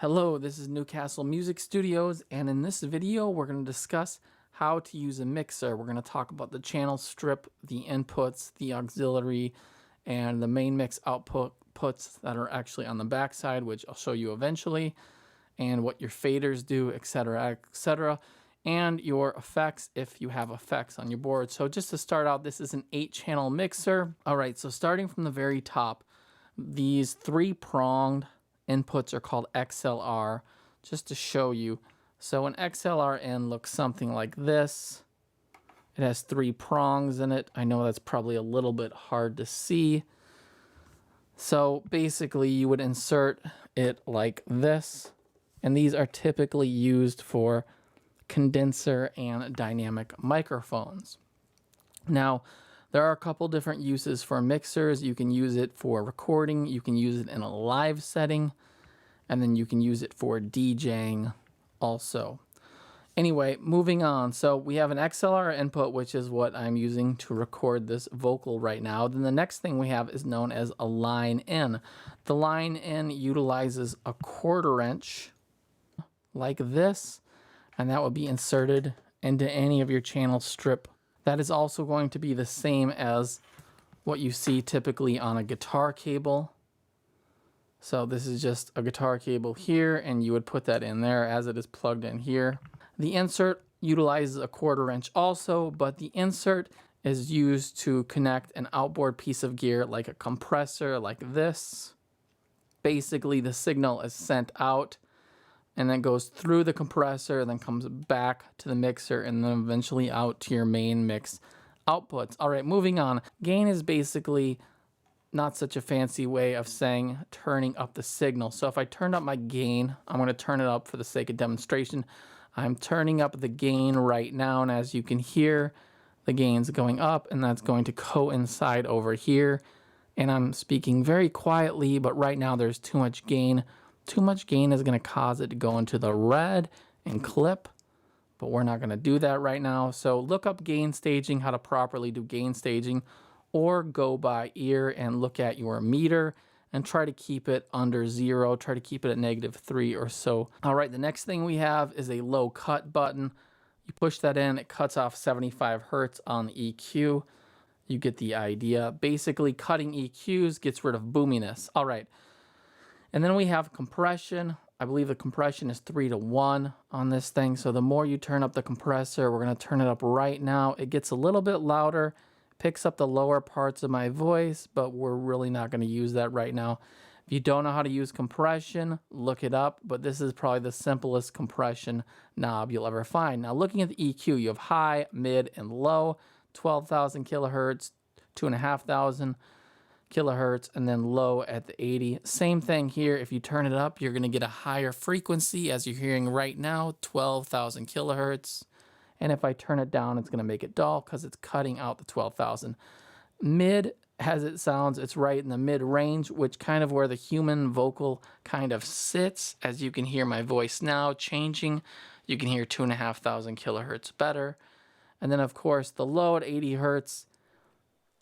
Hello, this is Newcastle Music Studios, and in this video we're going to discuss how to use a mixer. We're going to talk about the channel strip, the inputs, the auxiliary, and the main mix outputs that are actually on the back side, which I'll show you eventually, and what your faders do, etc., and your effects if you have effects on your board. So just to start out, this is an 8-channel mixer. All right, so starting from the very top, these 3-pronged inputs are called XLR, just to show you. So an XLR in looks something like this. It has 3 prongs in it. I know that's probably a little bit hard to see. So basically you would insert it like this, and these are typically used for condenser and dynamic microphones. Now, there are a couple different uses for mixers. You can use it for recording, you can use it in a live setting, and then you can use it for DJing also. Anyway, moving on. So we have an XLR input, which is what I'm using to record this vocal right now. Then the next thing we have is known as a line in. The line in utilizes a 1/4 inch like this, and that would be inserted into any of your channel strip. That is also going to be the same as what you see typically on a guitar cable. So this is just a guitar cable here, and you would put that in there as it is plugged in here. The insert utilizes a 1/4 inch also, but the insert is used to connect an outboard piece of gear like a compressor like this. Basically, the signal is sent out and then goes through the compressor, then comes back to the mixer, and then eventually out to your main mix outputs. All right, moving on. Gain is basically not such a fancy way of saying turning up the signal. So if I turn up my gain, I'm going to turn it up for the sake of demonstration. I'm turning up the gain right now, and as you can hear, the gain's going up, and that's going to coincide over here. And I'm speaking very quietly, but right now there's too much gain. Too much gain is going to cause it to go into the red and clip, but we're not going to do that right now. So look up gain staging, how to properly do gain staging, or go by ear and look at your meter and try to keep it under 0. Try to keep it at -3 or so. All right, the next thing we have is a low cut button. You push that in, it cuts off 75 hertz on the EQ. You get the idea. Basically, cutting EQs gets rid of boominess. All right. And then we have compression. I believe the compression is 3:1 on this thing. So the more you turn up the compressor, we're going to turn it up right now. It gets a little bit louder, picks up the lower parts of my voice, but we're really not going to use that right now. If you don't know how to use compression, look it up, but this is probably the simplest compression knob you'll ever find. Now looking at the EQ, you have high, mid, and low, 12,000 kilohertz, 2,500 kilohertz, and then low at the 80. Same thing here. If you turn it up, you're going to get a higher frequency as you're hearing right now, 12,000 kilohertz. And if I turn it down, it's going to make it dull because it's cutting out the 12,000. Mid, as it sounds, it's right in the mid range, which kind of where the human vocal kind of sits. As you can hear my voice now changing, you can hear 2,500 kilohertz better. And then of course the low at 80 hertz,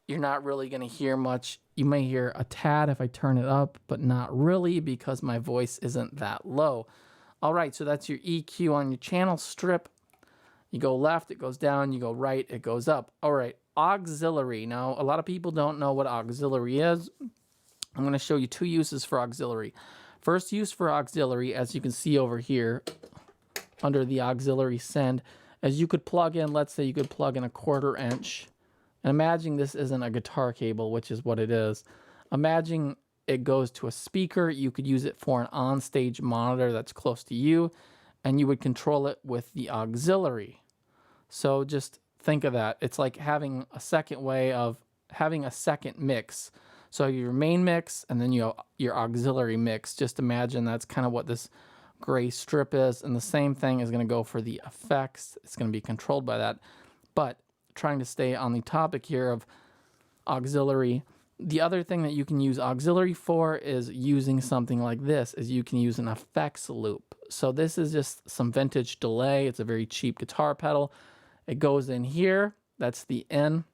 you're not really going to hear much. You may hear a tad if I turn it up, but not really because my voice isn't that low. All right, so that's your EQ on your channel strip. You go left, it goes down. You go right, it goes up. All right, auxiliary. Now, a lot of people don't know what auxiliary is. I'm going to show you 2 uses for auxiliary. First use for auxiliary, as you can see over here under the auxiliary send, as you could plug in, let's say you could plug in a 1/4 inch. And imagine this isn't a guitar cable, which is what it is. Imagine it goes to a speaker. You could use it for an on-stage monitor that's close to you, and you would control it with the auxiliary. So just think of that. It's like having a second way of having a second mix. So your main mix, and then you have your auxiliary mix. Just imagine that's kind of what this gray strip is. And the same thing is going to go for the effects. It's going to be controlled by that. But trying to stay on the topic here of auxiliary, the other thing that you can use auxiliary for is using something like this, is you can use an effects loop. So this is just some vintage delay. It's a very cheap guitar pedal. It goes in here, that's the in,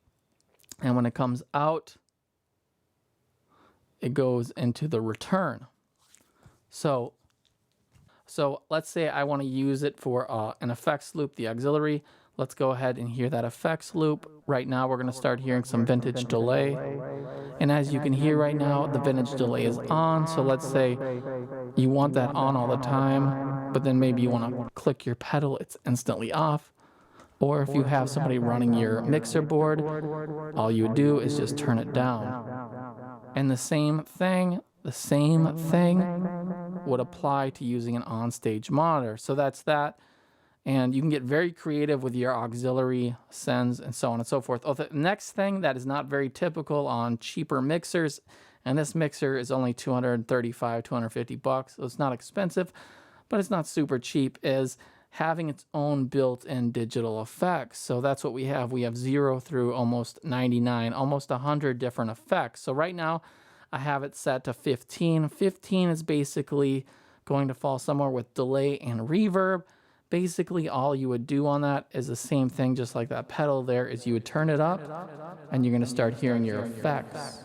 and when it comes out, it goes into the return. So So let's say I want to use it for an effects loop, the auxiliary. Let's go ahead and hear that effects loop. Right now we're going to start hearing some vintage delay. And as you can hear right now, the vintage delay is on. So let's say you want that on all the time, but then maybe you want to click your pedal, it's instantly off. Or if you have somebody running your mixer board, all you would do is just turn it down. And the same thing would apply to using an on-stage monitor. So that's that. And you can get very creative with your auxiliary sends and so on and so forth. Oh, the next thing that is not very typical on cheaper mixers, and this mixer is only $235, $250, so it's not expensive, but it's not super cheap, is having its own built-in digital effects. So that's what we have. We have 0 through almost 99, almost 100 different effects. So right now I have it set to 15. 15 is basically going to fall somewhere with delay and reverb. Basically all you would do on that is the same thing, just like that pedal there, is you would turn it up and you're going to start hearing your effects.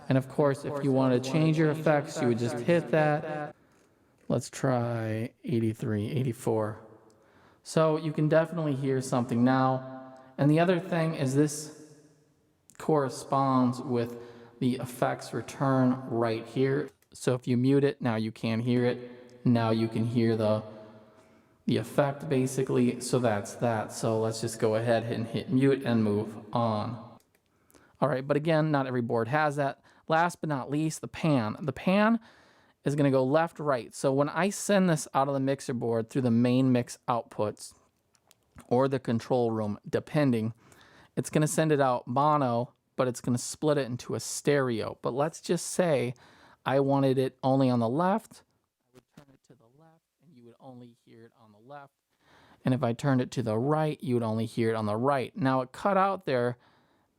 And of course, if you want to change your effects, you would just hit that. Let's try 83, 84. So you can definitely hear something now. And the other thing is this corresponds with the effects return right here. So if you mute it, now you can't hear it. Now you can hear the effect basically. So that's that. So let's just go ahead and hit mute and move on. All right, but again, not every board has that. Last but not least, the pan. The pan is going to go left, right. So when I send this out of the mixer board through the main mix outputs or the control room, depending, it's going to send it out mono, but it's going to split it into a stereo. But let's just say I wanted it only on the left. I would turn it to the left and you would only hear it on the left. And if I turned it to the right, you would only hear it on the right. Now it cut out there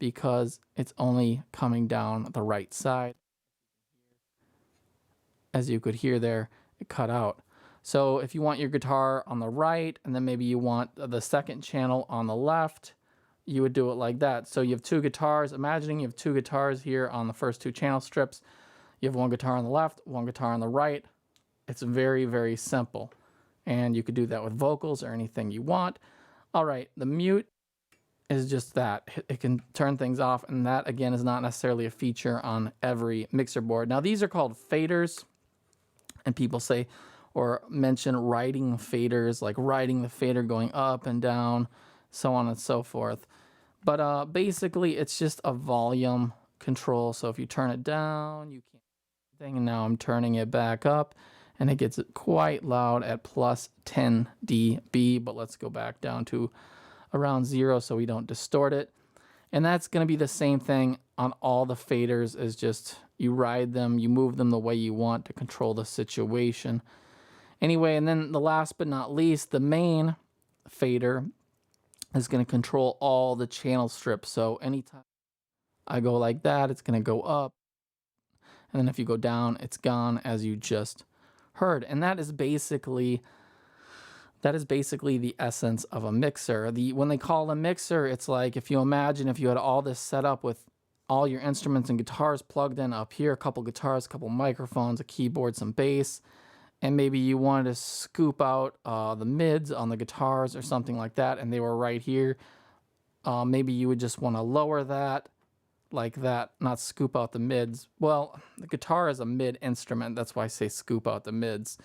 because it's only coming down the right side. As you could hear there, it cut out. So if you want your guitar on the right, and then maybe you want the second channel on the left, you would do it like that. So you have two guitars. Imagining you have two guitars here on the first two channel strips. You have one guitar on the left, one guitar on the right. It's very, very simple. And you could do that with vocals or anything you want. All right, the mute is just that. It can turn things off, and that, again, is not necessarily a feature on every mixer board. Now, these are called faders. And people say or mention riding faders, like riding the fader going up and down, so on and so forth. But basically, it's just a volume control. So if you turn it down, you can't do anything. And now I'm turning it back up, and it gets quite loud at plus 10 dB. But let's go back down to around 0 so we don't distort it. And that's going to be the same thing on all the faders, is just you ride them, you move them the way you want to control the situation. Anyway, and then the last but not least, the main fader is going to control all the channel strips. So anytime I go like that, it's going to go up. And then if you go down, it's gone, as you just heard. And that is basically the essence of a mixer. When they call it a mixer, it's like if you imagine if you had all this set up with all your instruments and guitars plugged in up here, a couple guitars, a couple microphones, a keyboard, some bass, and maybe you wanted to scoop out the mids on the guitars or something like that, and they were right here. Maybe you would just want to lower that like that, not scoop out the mids. Well, the guitar is a mid instrument. That's why I say scoop out the mids.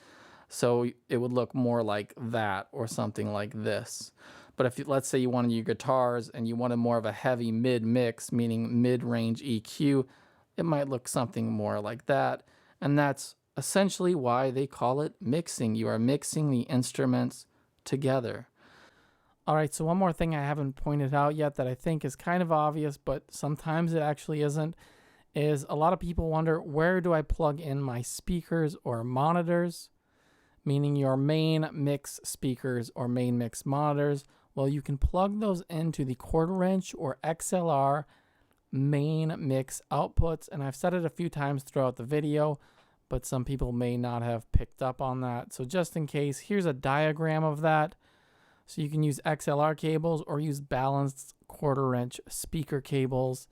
So it would look more like that or something like this. But if let's say you wanted your guitars and you wanted more of a heavy mid mix, meaning mid-range EQ, it might look something more like that. And that's essentially why they call it mixing. You are mixing the instruments together. All right, so one more thing I haven't pointed out yet that I think is kind of obvious, but sometimes it actually isn't, is a lot of people wonder, where do I plug in my speakers or monitors? Meaning your main mix speakers or main mix monitors. Well, you can plug those into the quarter inch or XLR main mix outputs. And I've said it a few times throughout the video, but some people may not have picked up on that. So just in case, here's a diagram of that. So you can use XLR cables or use balanced quarter inch speaker cables,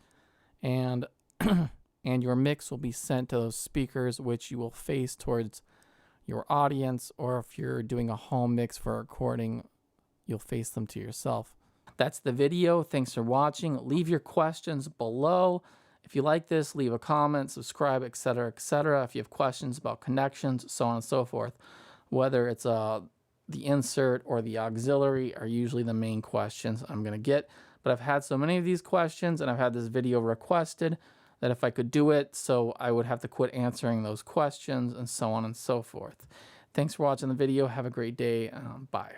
and and your mix will be sent to those speakers, which you will face towards your audience, or if you're doing a home mix for a recording, you'll face them to yourself. That's the video. Thanks for watching. Leave your questions below. If you like this, leave a comment, subscribe, etc., etc. If you have questions about connections, so on and so forth, whether it's the insert or the auxiliary are usually the main questions I'm going to get. But I've had so many of these questions and I've had this video requested that if I could do it, so I would have to quit answering those questions and so on and so forth. Thanks for watching the video. Have a great day. Bye.